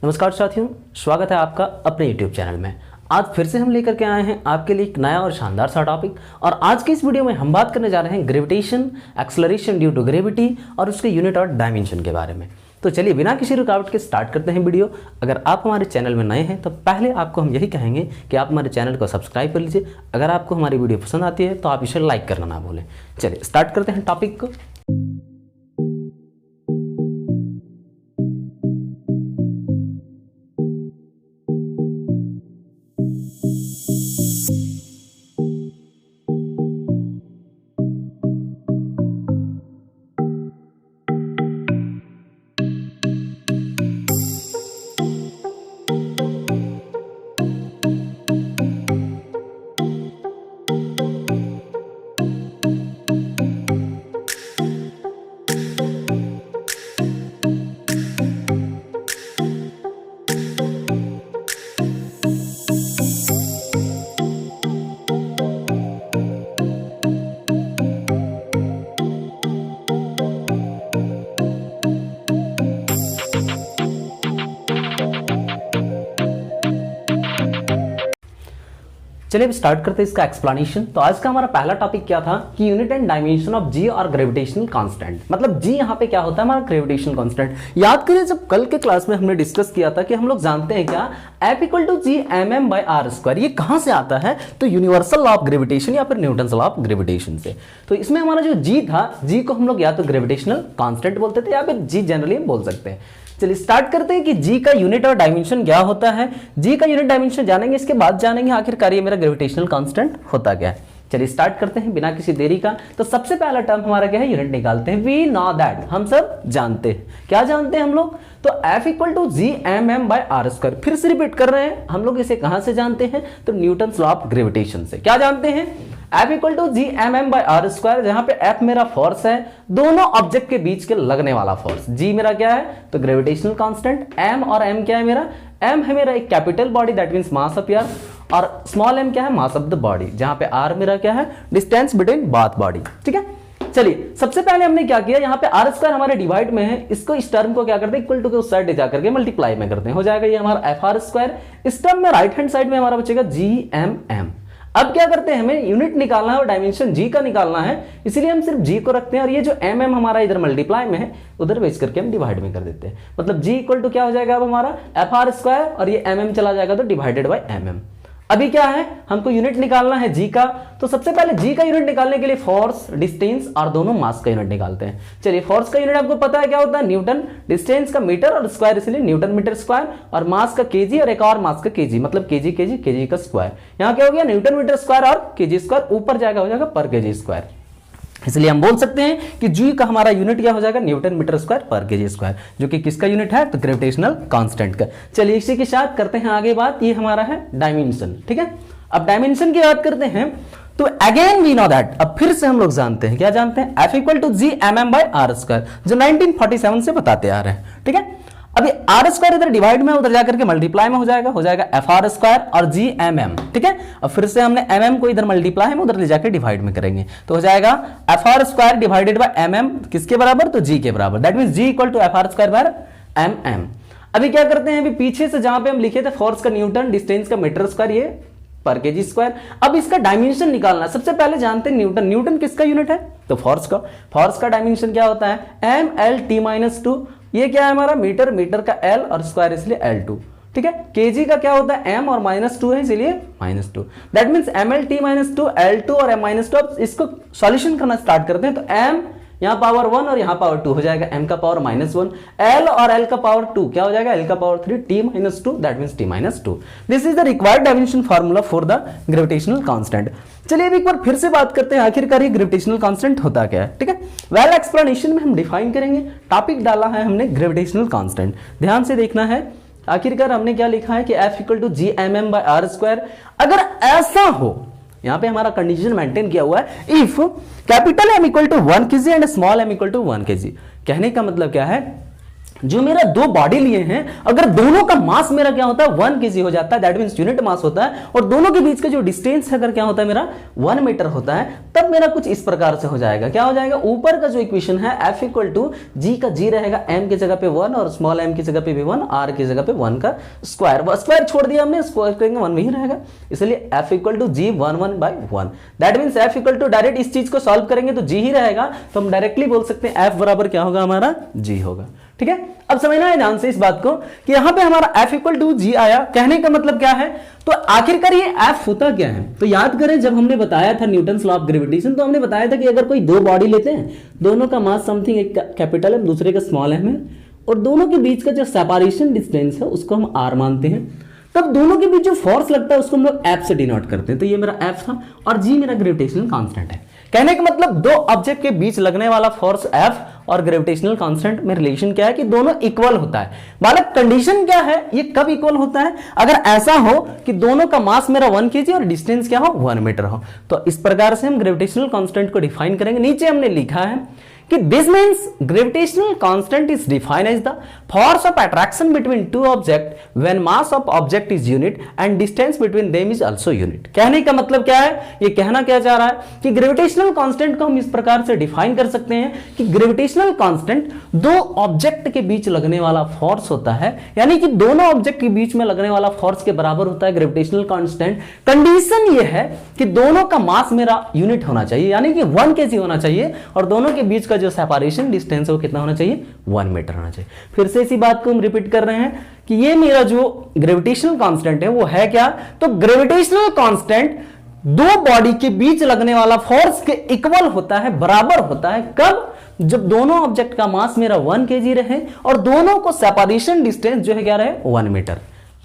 नमस्कार साथियों, स्वागत है आपका अपने YouTube चैनल में। आज फिर से हम लेकर के आए हैं आपके लिए एक नया और शानदार सा टॉपिक। और आज के इस वीडियो में हम बात करने जा रहे हैं gravitation, acceleration due to gravity और उसके यूनिट और डायमेंशन के बारे में। तो चलिए बिना किसी रुकावट के स्टार्ट करते हैं वीडियो। अगर आप हमारे चैनल में नए हैं तो पहले आपको हम यही कहेंगे कि आप हमारे चैनल को सब्सक्राइब कर लीजिए। अगर आपको हमारी वीडियो पसंद आती है तो आप इसे लाइक करना ना भूलें। चलिए स्टार्ट करते हैं टॉपिक को। चलिए अब स्टार्ट करते हैं इसका एक्सप्लेनेशन। तो आज का हमारा पहला टॉपिक क्या था कि यूनिट एंड डायमेंशन ऑफ जी और ग्रेविटेशनल कांस्टेंट। मतलब जी यहाँ पे क्या होता है, हमारा ग्रेविटेशनल कांस्टेंट। याद करिए जब कल के क्लास में हमने डिस्कस किया था कि हम लोग जानते हैं क्या, F equal to G M M by R square. ये कहां से आता है, तो यूनिवर्सल लॉ ऑफ ग्रेविटेशन या फिर न्यूटन लॉ ऑफ ग्रेविटेशन से। तो इसमें हमारा जो जी था, जी को हम लोग या तो ग्रेविटेशनल कांस्टेंट बोलते थे या फिर जी जनरली हम बोल सकते हैं। चलिए स्टार्ट करते हैं कि जी का यूनिट और डायमेंशन क्या होता है। जी का यूनिट डायमेंशन जानेंगे, इसके बाद जानेंगे आखिरकार ये मेरा ग्रेविटेशनल कांस्टेंट होता क्या है। चलिए स्टार्ट करते हैं बिना किसी देरी का। तो सबसे पहला टर्म हमारा क्या है, यूनिट निकालते हैं। वी नो दैट, हम सब जानते हैं। क्या जानते हैं हम लोग, तो F equal to G M M by R square. फिर से रिपीट कर रहे हैं, हम लोग इसे कहां से जानते हैं, तो न्यूटन लॉ ऑफ ग्रेविटेशन से। क्या जानते हैं, F equal to G M M by R square, जहां पे F मेरा फोर्स है, दोनों ऑब्जेक्ट के बीच के लगने वाला फोर्स। G मेरा क्या है, तो ग्रेविटेशनल कांस्टेंट। M और M क्या है मेरा, M है मेरा एक capital body, that means mass of air, और स्मॉल m क्या है, मास ऑफ द बॉडी, जहां पे r मेरा क्या है, डिस्टेंस बिटवीन बोथ बॉडी। ठीक है, चलिए सबसे पहले हमने क्या किया, यहाँ पे आर स्क्वायर हमारे डिवाइड में है, इसको इस टर्म को क्या करते हैं, इक्वल टू के उस साइड ले जाकर के मल्टीप्लाई में करते हैं, हो जाएगा ये हमारा एफ आर स्क्वायर। इस टर्म में राइट हैंड साइड में हमारा बचेगा जी एम एम। अब क्या करते हैं, हमें यूनिट निकालना है और डायमेंशन जी का निकालना है, इसीलिए हम सिर्फ जी को रखते हैं और ये जो एम एम हमारा इधर मल्टीप्लाई में है उधर बेच करके हम डिवाइड में कर देते हैं। मतलब जी इक्वल टू क्या हो जाएगा अब हमारा एफ आर स्क्वायर, और ये एम एम चला जाएगा तो डिवाइडेड बाई एम एम। अभी क्या है, हमको यूनिट निकालना है जी का। तो सबसे पहले जी का यूनिट निकालने के लिए फोर्स, डिस्टेंस और दोनों मास का यूनिट निकालते हैं। चलिए फोर्स का यूनिट आपको पता है क्या होता है, न्यूटन, डिस्टेंस का मीटर और स्क्वायर, इसलिए न्यूटन मीटर स्क्वायर, और मास का केजी और एक और मास का केजी, मतलब केजी केजी केजी का स्क्वायर। यहाँ क्या हो गया, न्यूटन मीटर स्क्वायर और केजी स्क्वायर, ऊपर जाएगा हो जाएगा पर केजी स्क्वायर। इसलिए हम बोल सकते हैं कि जी का हमारा यूनिट क्या हो जाएगा, न्यूटन मीटर स्क्वायर पर केजी स्क्वायर, जो कि किसका यूनिट है, तो ग्रेविटेशनल कांस्टेंट का। चलिए इसी के साथ करते हैं आगे बात, ये हमारा है डायमेंशन। ठीक है, अब डायमेंशन की बात करते हैं तो अगेन वी नो दैट, अब फिर से हम लोग जानते हैं, क्या जानते हैं, F equal to G M M by R square, जो 1947 से बताते आ रहे हैं। ठीक है, अभी आर स्क्वायर इधर डिवाइड में, उधर जाकर के मल्टीप्लाई में हो जाएगा एफ आर स्क्वायर और जी एम एम। ठीक है, अब फिर से हमने एम एम को इधर मल्टीप्लाई में उधर ले जाकर डिवाइड में करेंगे, तो हो जाएगा F R square divided by M M, किसके बराबर, तो जी के बराबर, that means G equal to F R square by M M. अभी क्या करते हैं, अभी पीछे से जहां पे हम लिखे थे फोर्स का न्यूटन, डिस्टेंस का मीटर स्क्वायर, ये पर केजी स्क्वायर। अब इसका डायमेंशन निकालना, सबसे पहले जानते हैं न्यूटन। न्यूटन किसका यूनिट है, तो फोर्स का। फोर्स का डायमेंशन क्या होता है, M L T minus two. ये क्या है हमारा मीटर, मीटर का एल और स्क्वायर इसलिए L2। ठीक है, केजी का क्या होता है, m और -2 है इसलिए -2, that means M L T minus two, L2 और m-2। अब इसको सॉल्यूशन करना स्टार्ट करते हैं, तो m यहाँ पावर 1 और यहाँ पावर 2 हो जाएगा, m का पावर -1, l और l का पावर 2 क्या हो जाएगा, l का power 3, t-2, that means t-2। This is the required dimension formula for the gravitational constant. चलिए अब एक बार फिर से बात करते हैं आखिरकार ये ग्रेविटेशनल कांस्टेंट होता क्या है। ठीक है, वेल एक्सप्लेनेशन में हम डिफाइन करेंगे, टॉपिक डाला है हमने ग्रेविटेशनल कांस्टेंट, ध्यान से देखना है। आखिरकार हमने क्या लिखा है कि F equal to G M M by R square. अगर ऐसा हो, यहां पे हमारा कंडीशन मेंटेन किया हुआ है, if capital M equal to 1 kg and small m equal to 1 kg। कहने का मतलब क्या है, जो मेरा दो बॉडी लिए हैं, अगर दोनों का मास मेरा क्या होता है 1 kg हो जाता है, दैट मींस यूनिट मास होता है, और दोनों के बीच का जो डिस्टेंस है अगर क्या होता है मेरा 1 मीटर होता है, तब मेरा कुछ इस प्रकार से हो जाएगा। क्या हो जाएगा, ऊपर का जो इक्वेशन है F इक्वल टू जी का जी रहेगा m की जगह पे 1 और स्मॉल m की जगह पे भी 1, r की जगह पे 1 का स्क्वायर, स्क्वायर छोड़ दिया हमने, स्क्वायर करेंगे 1 में ही रहेगा, इसलिए F equal to G 1/1, that means F equal to direct इस चीज को सॉल्व करेंगे तो जी ही रहेगा, तो हम डायरेक्टली बोल सकते हैं F बराबर क्या होगा हमारा जी होगा। ठीक है, अब समझना है ध्यान से इस बात को कि यहां पे हमारा F इक्वल टू जी आया, कहने का मतलब क्या है, तो आखिरकार ये F होता क्या है, तो याद करें जब हमने बताया था न्यूटन्स लॉ ऑफ ग्रेविटेशन, तो हमने बताया था कि अगर कोई दो बॉडी लेते हैं, दोनों का मास समथिंग, एक कैपिटल है दूसरे का स्मॉल m है, और दोनों के बीच का जो सेपरेशन डिस्टेंस है उसको हम r मानते हैं, तब दोनों के बीच जो फोर्स लगता है उसको हम लोग F से डिनोट करते हैं, तो ये मेरा F था और G मेरा ग्रेविटेशनल कांस्टेंट है। कहने का मतलब दो ऑब्जेक्ट के बीच लगने वाला फोर्स F और ग्रेविटेशनल कांस्टेंट में रिलेशन क्या है कि दोनों इक्वल होता है। बालक कंडीशन क्या है, ये कब इक्वल होता है, अगर ऐसा हो कि दोनों का मास मेरा 1 kg और डिस्टेंस क्या हो 1 मीटर हो, तो इस प्रकार से हम ग्रेविटेशनल कांस्टेंट को डिफाइन करेंगे। नीचे हमने लिखा है कि this means gravitational constant is defined as the force of attraction between two objects when mass of object is unit and distance between them is also unit। कहने का मतलब क्या है, ये कहना क्या चाह रहा है कि ग्रेविटेशनल कांस्टेंट को हम इस प्रकार से डिफाइन कर सकते हैं कि ग्रेविटेशनल कांस्टेंट दो ऑब्जेक्ट के बीच लगने वाला फोर्स होता है, यानी कि दोनों ऑब्जेक्ट के बीच में लगने वाला फोर्स के बराबर होता है ग्रेविटेशनल कांस्टेंट। कंडीशन ये है कि दोनों का मास मेरा यूनिट होना चाहिए, यानी कि 1 kg होना चाहिए, और दोनों के बीच का जो सेपरेशन डिस्टेंस है वो कितना होना चाहिए 1 मीटर होना चाहिए। फिर से इसी बात को हम रिपीट कर रहे हैं कि ये मेरा जो ग्रेविटेशनल कांस्टेंट है वो है क्या, तो ग्रेविटेशनल कांस्टेंट दो बॉडी के बीच लगने वाला फोर्स के इक्वल होता है, बराबर होता है, कब, जब दोनों ऑब्जेक्ट का मास मेरा 1 kg रहे और दोनों को सेपरेशन डिस्टेंस जो है क्या रहे 1 मीटर।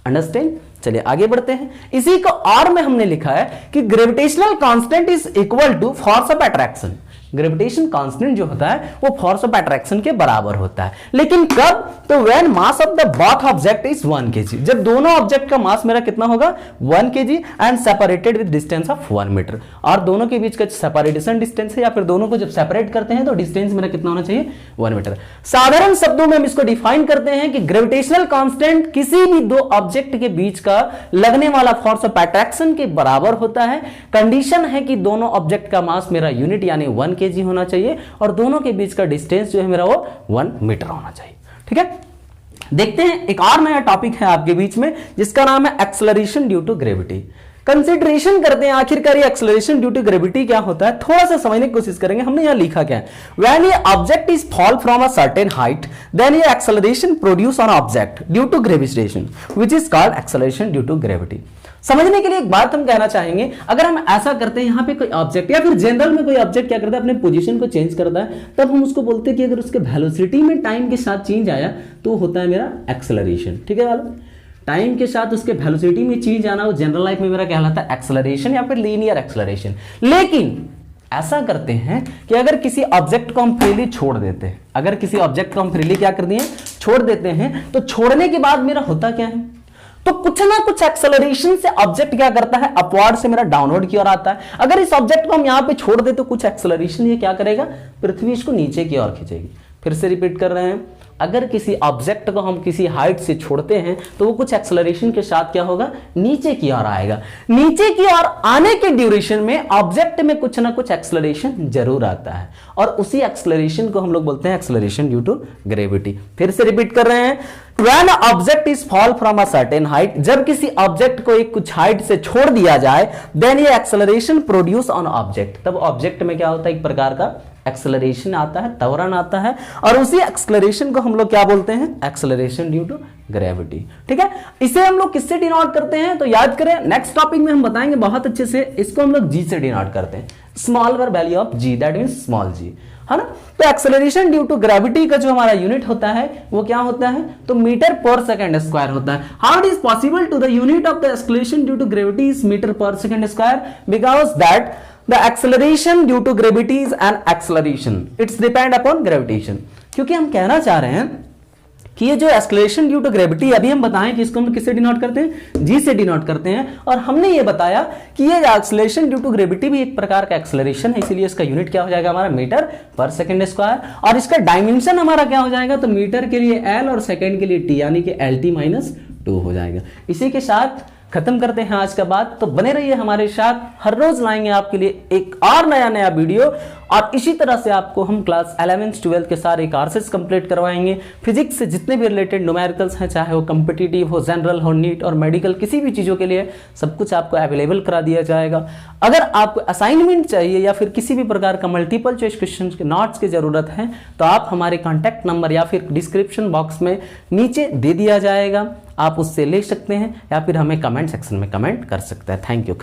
अंडरस्टैंड, चलिए आगे बढ़ते हैं। इसी को और में हमने लिखा है कि gravitational constant is equal to force of attraction. Gravitation constant जो होता है वो फोर्स ऑफ अट्रैक्शन के बराबर होता है, लेकिन कब, तो when mass of the both object is 1 kg, जब दोनों ऑब्जेक्ट का मास मेरा कितना होगा 1 kg and separated with distance of 1 metre, और दोनों के बीच का सेपरेशन डिस्टेंस है या फिर दोनों को जब सेपरेट करते हैं तो डिस्टेंस मेरा कितना होना चाहिए 1 मीटर। साधारण शब्दों में हम इसको डिफाइन करते हैं कि ग्रेविटेशनल कांस्टेंट किसी भी दो ऑब्जेक्ट के बीच का लगने वाला फोर्स ऑफ अट्रैक्शन के बराबर होता है। कंडीशन है कि दोनों ऑब्जेक्ट का मास मेरा यूनिट यानी 1 kg होना चाहिए और दोनों के बीच का डिस्टेंस जो है मेरा वो 1 मीटर होना चाहिए। ठीक है, देखते हैं एक और नया टॉपिक है आपके बीच में जिसका नाम है acceleration due to gravity. Consideration करते हैं आखिरकार ये एक्सेलरेशन ड्यू टू ग्रेविटी क्या होता है, थोड़ा सा समझने की कोशिश करेंगे। हमने यहां लिखा क्या है, व्हेन ये object is fall from a certain height then ये acceleration produce on object due to gravitation which is called acceleration due to gravity. समझने के लिए एक बात हम कहना चाहेंगे, अगर हम ऐसा करते हैं, यहां पे कोई ऑब्जेक्ट या फिर जनरल में कोई ऑब्जेक्ट क्या करता है अपने पोजीशन को चेंज करता है, तब हम उसको बोलते हैं कि अगर उसके वेलोसिटी में टाइम के साथ चेंज आया तो होता है मेरा एक्सेलरेशन। ठीक है वालों, टाइम के साथ उसके वेलोसिटी में चेंज आना वो जनरल लाइफ में मेरा कहलाता है एक्सेलरेशन या फिर लीनियर एक्सेलरेशन। लेकिन ऐसा करते हैं कि अगर किसी ऑब्जेक्ट को हम फ्रीली छोड़ देते हैं, अगर किसी ऑब्जेक्ट को हम फ्रीली क्या कर दिए छोड़ देते हैं, तो छोड़ने के बाद मेरा होता क्या है, तो कुछ ना कुछ एक्सेलरेशन से ऑब्जेक्ट क्या करता है अपवर्ड से मेरा डाउनवर्ड की ओर आता है। अगर इस ऑब्जेक्ट को हम यहां पे छोड़ दे तो कुछ एक्सेलरेशन ये क्या करेगा, पृथ्वी इसको नीचे की ओर खींचेगी। फिर से रिपीट कर रहे हैं, अगर किसी ऑब्जेक्ट को हम किसी हाइट से छोड़ते हैं तो वो कुछ एक्सेलरेशन के साथ क्या होगा, नीचे की ओर आएगा। नीचे की ओर आने के ड्यूरेशन में ऑब्जेक्ट में कुछ ना कुछ एक्सेलरेशन जरूर आता है और उसी एक्सेलरेशन को हम लोग बोलते हैं एक्सेलरेशन ड्यू टू ग्रेविटी। फिर से रिपीट कर रहे हैं, When object is fall from a certain height, जब किसी ऑब्जेक्ट को एक कुछ हाइट से छोड़ दिया जाए, then ये एक्सेलरेशन प्रोड्यूस ऑन ऑब्जेक्ट, तब ऑब्जेक्ट में क्या होता है एक प्रकार का एक्सेलरेशन आता है, त्वरण आता है, और उसी एक्सेलरेशन को हम लोग क्या बोलते हैं, एक्सेलरेशन ड्यू टू ग्रेविटी। ठीक है, इसे हम लोग किससे डिनोट करते हैं, तो याद करें नेक्स्ट टॉपिक में हम बताएंगे बहुत अच्छे से। इसको हम लोग जी से डिनोट करते हैं, small value of G, that means small G, है ना। तो एक्सेलरेशन ड्यू टू ग्रेविटी का जो हमारा यूनिट होता है वो क्या होता है, तो मीटर पर सेकंड स्क्वायर होता है। How it is possible to the unit of the acceleration due to gravity is metre per second square, because that the acceleration due to gravity is an acceleration, it's depend upon gravitation। क्योंकि हम कहना चाह रहे हैं कि ये जो acceleration due to gravity अभी हम बताएं कि इसको हम किससे डिनोट करते हैं, जी से डिनोट करते हैं। और हमने ये बताया कि ये एक्सेलरेशन ड्यू टू ग्रेविटी भी एक प्रकार का एक्सेलरेशन है, इसीलिए इसका यूनिट क्या हो जाएगा हमारा मीटर पर सेकंड स्क्वायर। और इसका डायमेंशन हमारा क्या हो जाएगा, तो मीटर के लिए एल और सेकंड के लिए टी, यानी कि LT-2 हो जाएगा। इसी के साथ खत्म करते हैं आज का बात। तो बने रहिए हमारे साथ, हर रोज लाएंगे आपके लिए एक और नया वीडियो। और इसी तरह से आपको हम क्लास 11th 12th के सारे कोर्सेज कंप्लीट करवाएंगे। फिजिक्स से जितने भी रिलेटेड न्यूमेरिकल्स हैं, चाहे वो कम्पिटिटिव हो, जनरल हो, नीट और मेडिकल, किसी भी चीज़ों के लिए सब कुछ आपको अवेलेबल करा दिया जाएगा। अगर आपको असाइनमेंट चाहिए या फिर किसी भी प्रकार का मल्टीपल चॉइस क्वेश्चन के नोट्स की जरूरत है, तो आप हमारे कॉन्टैक्ट नंबर या फिर डिस्क्रिप्शन बॉक्स में नीचे दे दिया जाएगा, आप उससे ले सकते हैं या फिर हमें कमेंट सेक्शन में कमेंट कर सकते हैं। Thank you.